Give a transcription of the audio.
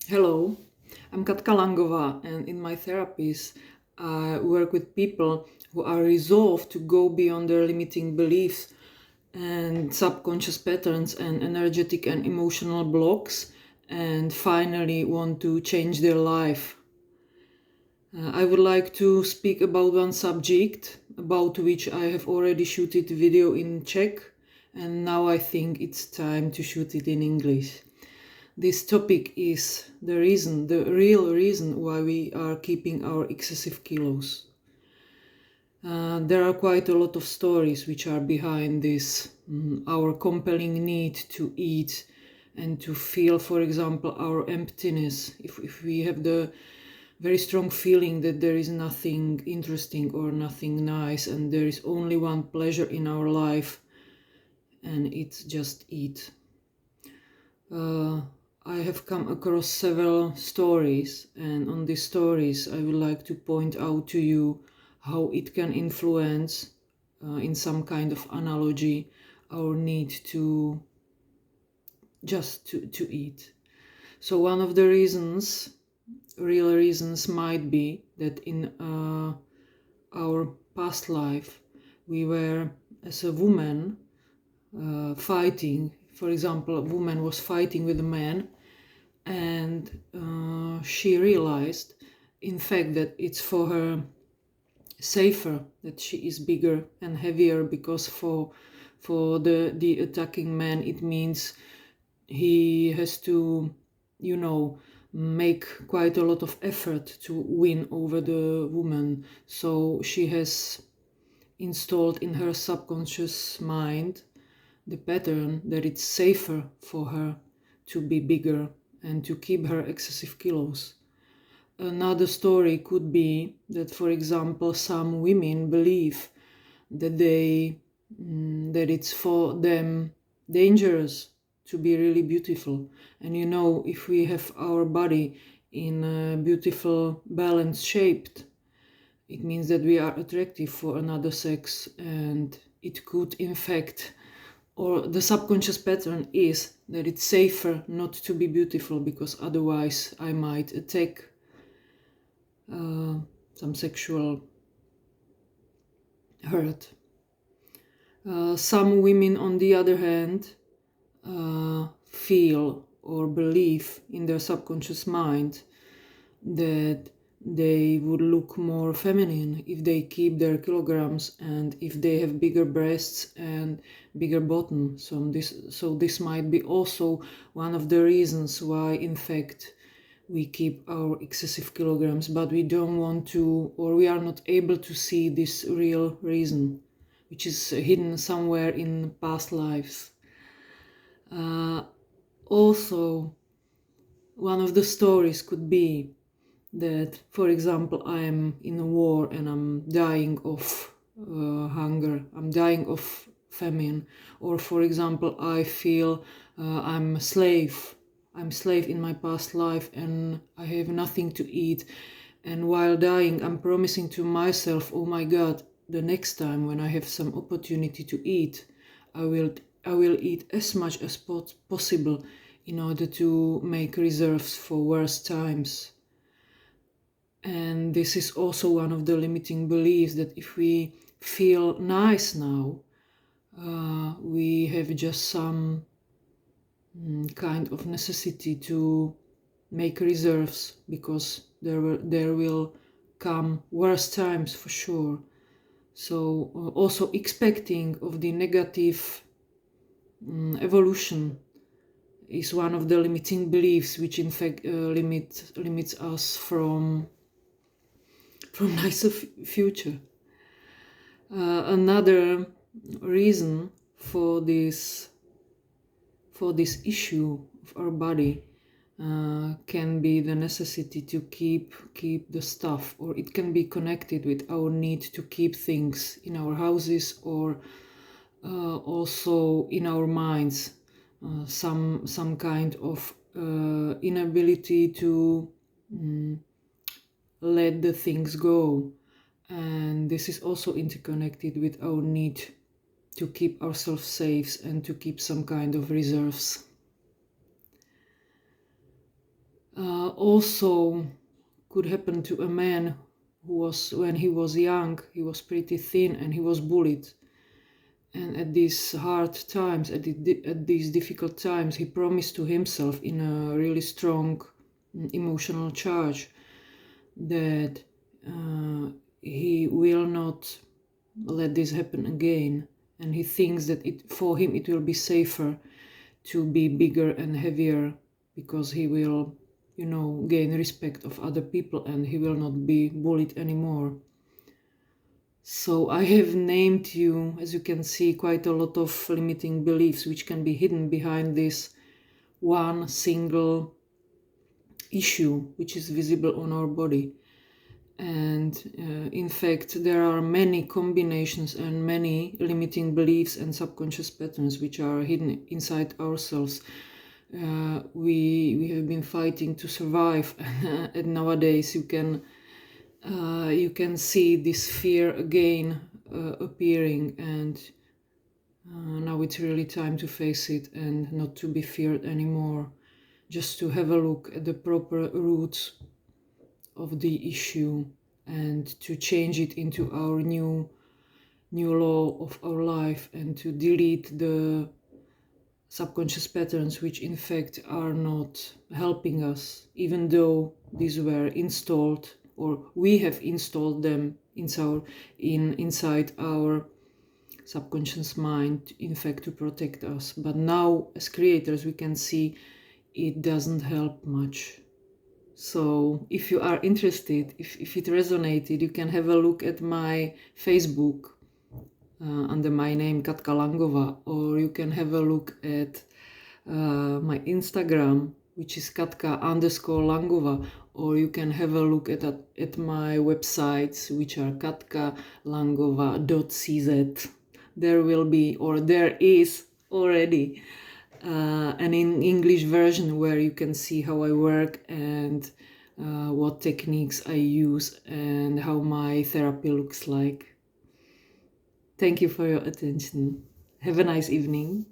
Hello, I'm Katka Langová, and in my therapies, I work with people who are resolved to go beyond their limiting beliefs and subconscious patterns and energetic and emotional blocks and finally want to change their life. I would like to speak about one subject about which I have already shooted video in Czech, and now I think it's time to shoot it in English. This topic is the real reason why we are keeping our excessive kilos. There are quite a lot of stories which are behind this, our compelling need to eat and to feel, for example, our emptiness. If we have the very strong feeling that there is nothing interesting or nothing nice and there is only one pleasure in our life, and it's just eat. I have come across several stories, and on these stories I would like to point out to you how it can influence, in some kind of analogy, our need to to eat. So one of the real reasons might be that in our past life we were, as a woman, fighting. For example, a woman was fighting with a man, and she realized, in fact, that it's for her safer that she is bigger and heavier, because for the attacking man it means he has to, make quite a lot of effort to win over the woman. So she has installed in her subconscious mind the pattern that it's safer for her to be bigger and to keep her excessive kilos. Another story could be that, for example, some women believe that that it's for them dangerous to be really beautiful. And if we have our body in a beautiful, balanced shaped, it means that we are attractive for another sex, and it could, in fact, or the subconscious pattern is that it's safer not to be beautiful, because otherwise I might attack some sexual hurt. Some women, on the other hand, feel or believe in their subconscious mind that they would look more feminine if they keep their kilograms and if they have bigger breasts and bigger bottom. So this might be also one of the reasons why, in fact, we keep our excessive kilograms, but we don't want to, or we are not able to see this real reason, which is hidden somewhere in past lives. Also, one of the stories could be that, for example, I am in a war and I'm dying of hunger, I'm dying of famine, or, for example, I feel I'm slave in my past life and I have nothing to eat, and while dying I'm promising to myself, oh my God, the next time when I have some opportunity to eat, I will eat as much as possible in order to make reserves for worse times. And this is also one of the limiting beliefs, that if we feel nice now, we have just some kind of necessity to make reserves, because there will come worse times for sure. So also expecting of the negative evolution is one of the limiting beliefs, which in fact limits us from nicer future. Another reason for this issue of our body can be the necessity to keep the stuff, or it can be connected with our need to keep things in our houses, or also in our minds, some kind of inability to let the things go. And this is also interconnected with our need to keep ourselves safe and to keep some kind of reserves. also could happen to a man who was, when he was young, he was pretty thin and he was bullied. And at these hard times, at these difficult times, he promised to himself in a really strong emotional charge that he will not let this happen again. And he thinks that for him it will be safer to be bigger and heavier, because he will, gain respect of other people and he will not be bullied anymore. So I have named you, as you can see, quite a lot of limiting beliefs which can be hidden behind this one single issue which is visible on our body. And in fact, there are many combinations and many limiting beliefs and subconscious patterns which are hidden inside ourselves. We have been fighting to survive, and nowadays you can see this fear again appearing, and now it's really time to face it and not to be feared anymore, just to have a look at the proper roots of the issue and to change it into our new law of our life, and to delete the subconscious patterns which in fact are not helping us, even though these were installed, or we have installed them inside our subconscious mind, in fact, to protect us. But now, as creators, we can see it doesn't help much. So if you are interested, if it resonated, you can have a look at my Facebook under my name Katka Langová, or you can have a look at my Instagram, which is Katka_Langová, or you can have a look at my websites, which are katkalangova.cz. There will be, or there is already, an English version where you can see how I work and what techniques I use and how my therapy looks like. Thank you for your attention. Have a nice evening.